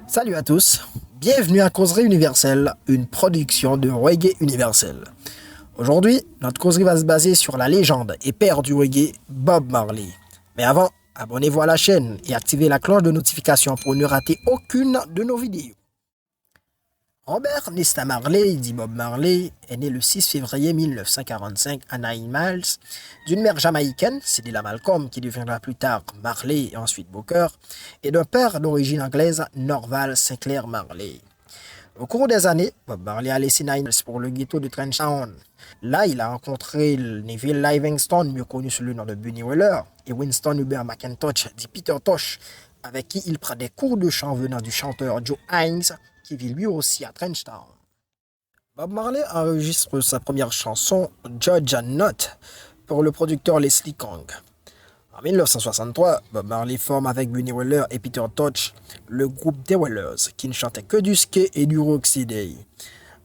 Salut à tous, bienvenue à Causerie Universelle, une production de Reggae Universel. Aujourd'hui, notre causerie va se baser sur la légende et père du reggae, Bob Marley. Mais avant, abonnez-vous à la chaîne et activez la cloche de notification pour ne rater aucune de nos vidéos. Robert Nesta Marley, dit Bob Marley, est né le 6 février 1945 à Nine Miles d'une mère jamaïcaine, Cedilla Malcolm, qui deviendra plus tard Marley et ensuite Booker, et d'un père d'origine anglaise, Norval Sinclair Marley. Au cours des années, Bob Marley a laissé Nine Miles pour le ghetto de Trenchtown. Là, il a rencontré Neville Livingstone, mieux connu sous le nom de Bunny Wailer, et Winston Hubert McIntosh, dit Peter Tosh, avec qui il prend des cours de chant venant du chanteur Joe Hines, qui vit lui aussi à Trenchtown. Bob Marley enregistre sa première chanson, Georgia Not, pour le producteur Leslie Kong. En 1963, Bob Marley forme avec Bunny Wailer et Peter Tosh le groupe The Wailers, qui ne chantait que du ska et du rocksteady.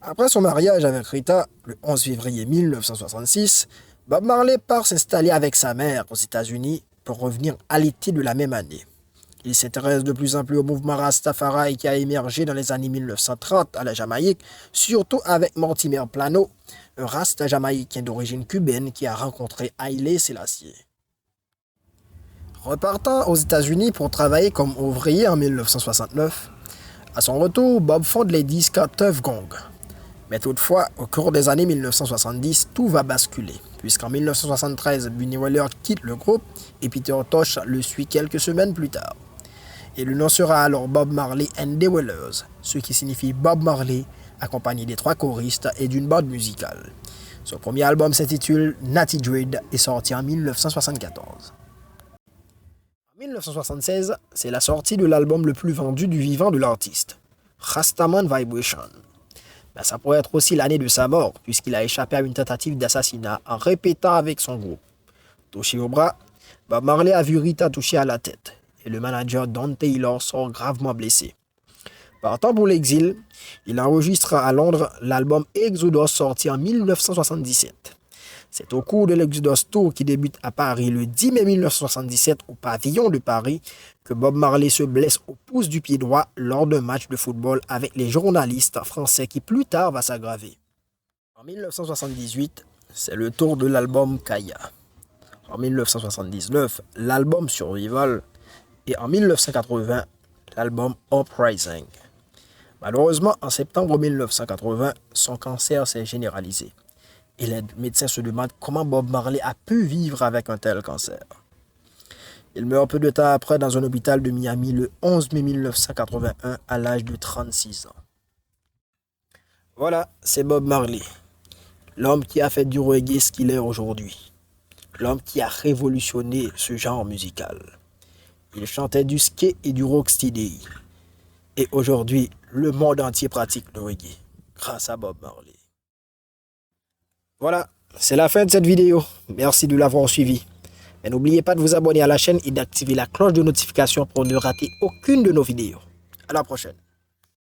Après son mariage avec Rita, le 11 février 1966, Bob Marley part s'installer avec sa mère aux États-Unis pour revenir à l'été de la même année. Il s'intéresse de plus en plus au mouvement Rastafari qui a émergé dans les années 1930 à la Jamaïque, surtout avec Mortimer Plano, un Rasta jamaïcain d'origine cubaine qui a rencontré Haïlé Sélassié. Repartant aux États-Unis pour travailler comme ouvrier en 1969, à son retour, Bob fonde les disques Tuff Gong. Mais toutefois, au cours des années 1970, tout va basculer, puisqu'en 1973, Bunny Wailer quitte le groupe et Peter Tosh le suit quelques semaines plus tard. Et le nom sera alors Bob Marley and the Wailers, ce qui signifie Bob Marley, accompagné des 3 choristes et d'une bande musicale. Son premier album s'intitule Natty Dread et sorti en 1974. En 1976, c'est la sortie de l'album le plus vendu du vivant de l'artiste, Rastaman Vibration. Mais ça pourrait être aussi l'année de sa mort, puisqu'il a échappé à une tentative d'assassinat en répétant avec son groupe. Touché au bras, Bob Marley a vu Rita toucher à la tête, et le manager Don Taylor sort gravement blessé. Partant pour l'exil, il enregistre à Londres l'album Exodus sorti en 1977. C'est au cours de l'Exodus Tour qui débute à Paris le 10 mai 1977 au pavillon de Paris que Bob Marley se blesse au pouce du pied droit lors d'un match de football avec les journalistes français qui plus tard va s'aggraver. En 1978, c'est le tour de l'album Kaya. En 1979, l'album Survival. Et en 1980, l'album Uprising. Malheureusement, en septembre 1980, son cancer s'est généralisé. Et les médecins se demandent comment Bob Marley a pu vivre avec un tel cancer. Il meurt peu de temps après dans un hôpital de Miami le 11 mai 1981 à l'âge de 36 ans. Voilà, c'est Bob Marley, l'homme qui a fait du reggae ce qu'il est aujourd'hui. L'homme qui a révolutionné ce genre musical. Il chantait du ska et du rocksteady. Et aujourd'hui, le monde entier pratique le reggae, grâce à Bob Marley. Voilà, c'est la fin de cette vidéo. Merci de l'avoir suivi. Mais n'oubliez pas de vous abonner à la chaîne et d'activer la cloche de notification pour ne rater aucune de nos vidéos. À la prochaine.